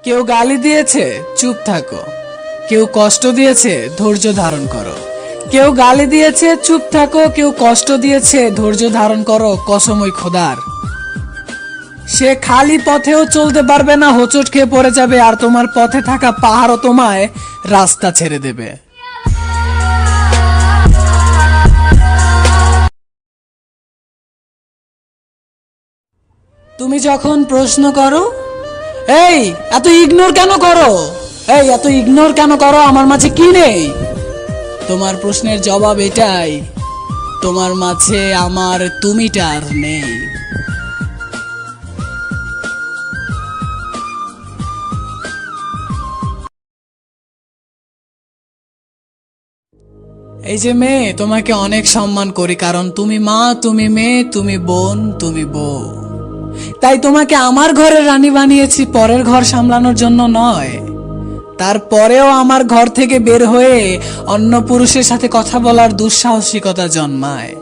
কেউ গালি দিয়েছে, চুপ থাকো। কেউ কষ্ট দিয়েছে, ধৈর্য ধারণ করো। কেউ গালি দিয়েছে, চুপ থাকো। কেউ কষ্ট দিয়েছে, ধৈর্য ধারণ করো। কসম ওই খোদার, সে খালি পথেও চলতে পারবে না, হোঁচট খেয়ে পড়ে যাবে, আর তোমার পথে থাকা পাহাড়ও তোমায় রাস্তা ছেড়ে দেবে। তুমি যখন প্রশ্ন করো, এই এত ইগনোর কেন করো, এই এত ইগনোর কেন করো, আমার মাঝে কি নেই? তোমার প্রশ্নের জবাব এটাই, তোমার মাঝে আমার তুমিটা আর নেই। এই যে মেয়ে, তোমাকে অনেক সম্মান করি, কারণ তুমি মা, তুমি মেয়ে, তুমি বোন, তুমি বউ। তাই তোমাকে আমার ঘরের রানী বানিয়েছি, পরের ঘর সামলানোর জন্য নয়। তারপরেও আমার ঘর থেকে বের হয়ে অন্য পুরুষের সাথে কথা বলার দুঃসাহসিকতা জন্মায়।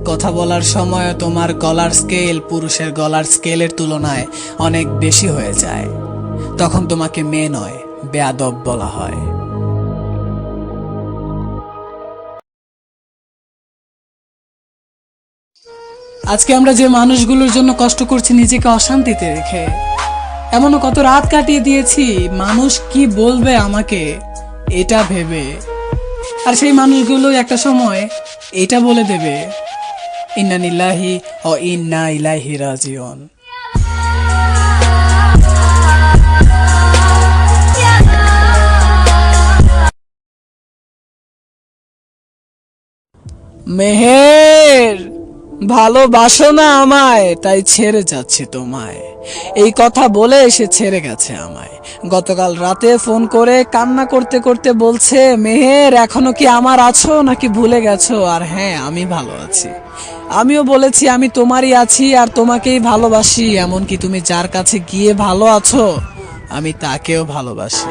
কথা বলার সময় তোমার গলার স্কেল পুরুষের গলার স্কেলের তুলনায় অনেক বেশি হয়ে যায়। তখন তোমাকে মেয়ে নয়, বেয়াদব বলা হয়। আজকে আমরা যে মানুষগুলোর জন্য কষ্ট করছি নিজেকে অশান্তিতে রেখে, এমনও কত রাত কাটিয়ে দিয়েছি মানুষ কি বলবে আমাকে এটা ভেবে, আর সেই মানুষগুলো একটা সময় এটা বলে দেবে, ইন্না লিল্লাহি ও ইন্না ইলাইহি রাজিউন। মেহের, ভালোবাসো না আমায়, তাই ছেড়ে যাচ্ছে তোমায়। এই কথা বলে সে ছেড়ে গেছে আমায়। গতকাল রাতে ফোন করে কান্না করতে করতে বলছে, মেহের এখনো কি আমার আছো নাকি ভুলে গেছো? আর হ্যাঁ, আমি ভালো আছি। আমিও বলেছি আমি তোমারই আছি আর তোমাকেই ভালোবাসি, এমনকি তুমি যার কাছে গিয়ে ভালো আছো আমি তাকেও ভালোবাসি।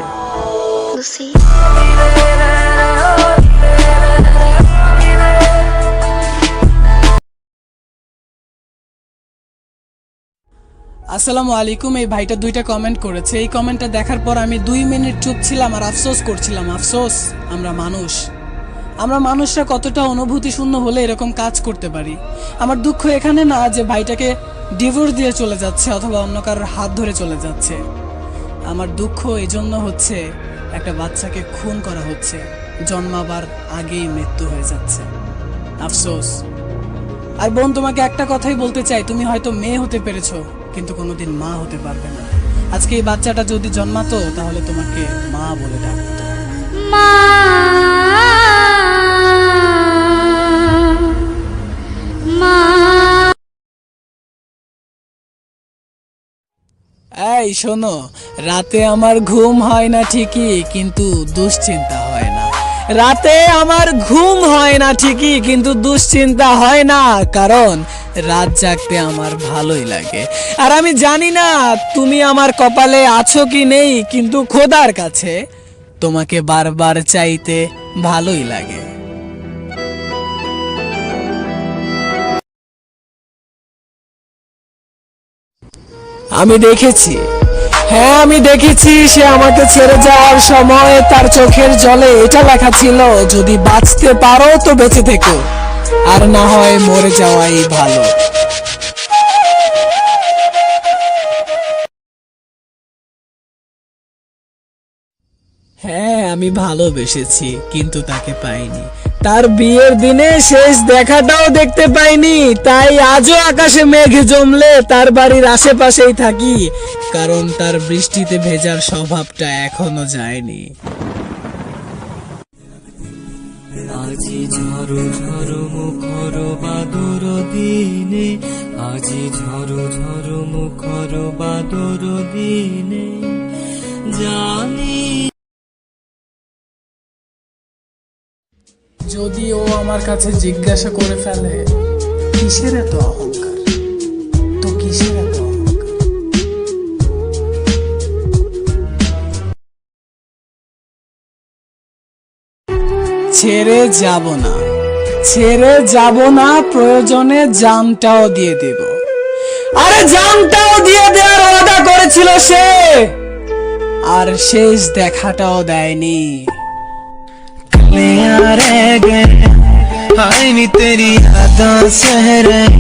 আসসালামু আলাইকুম। এই ভাইটা দুইটা কমেন্ট করেছে। এই কমেন্টটা দেখার পর আমি 2 মিনিট চুপ ছিলাম আর আফসোস করছিলাম। আফসোস, আমরা মানুষরা কতটা অনুভূতি শূন্য হলে এরকম কাজ করতে পারি। আমার দুঃখ এখানে না যে ভাইটাকে ডিভোর্স দিয়ে চলে যাচ্ছে অথবা অন্য কারোর হাত ধরে চলে যাচ্ছে। আমার দুঃখ এই জন্য হচ্ছে একটা বাচ্চাকে খুন করা হচ্ছে, জন্মাবার আগেই মৃত্যু হয়ে যাচ্ছে। আফসোস। আর বোন, তোমাকে একটা কথাই বলতে চাই, তুমি হয়তো মেয়ে হতে পেরেছো কিন্তু কোনোদিন মা হতে পারবে না। আজকে এই বাচ্চাটা যদি জন্মাতো তাহলে তোমাকে মা বলে ডাকতো। মা, মা। এই শোনো, রাতে আমার ঘুম হয় না ঠিকই কিন্তু দুশ্চিন্তা হয় না। রাতে আমার ঘুম হয় না ঠিকই কিন্তু দুশ্চিন্তা হয় না, কারণ রাত জাগতে আমার ভালোই লাগে। আর আমি জানি না তুমি আমার কপালে আছো কি নেই, কিন্তু খোদার কাছে তোমাকে বারবার চাইতে ভালোই লাগে। আমি দেখেছি, হ্যাঁ আমি দেখেছি, সে আমাকে ছেড়ে যাওয়ার সময় তার চোখের জলে এটা লেখা ছিল, যদি বাঁচতে পারো তো বেঁচে থেকো, আর না হয় মরে যাওয়াই ভালো। হ্যাঁ আমি ভালোবেসেছি কিন্তু তাকে পাইনি। তার বিয়ের দিনে শেষ দেখাটাও দেখতে পাইনি, তাই আজও আকাশে মেঘ জমলে তার বাড়ির আশেপাশেই থাকি, কারণ তার বৃষ্টিতে ভেজার স্বভাবটা এখনো যায়নি। আজি ঝড়ো ঝড়ো মুখর বাদর দিনে, আজি ঝড়ো ঝড়ো মুখর বাদর দিনে, জানি যদি ও আমার কাছে জিজ্ঞাসা করে ফেলে কিসের এত অহংকার, তো কিসের এত অহংকার? ছেড়ে যাব না, প্রয়োজনে জানটাও দিয়ে দেব। আরে জানটাও দিয়ে দেওয়ার ওয়াদা করেছিল সে, আর শেষ দেখাটাও দেয়নি। कलियां रह गए, हाय नी तेरी यादां सह रहे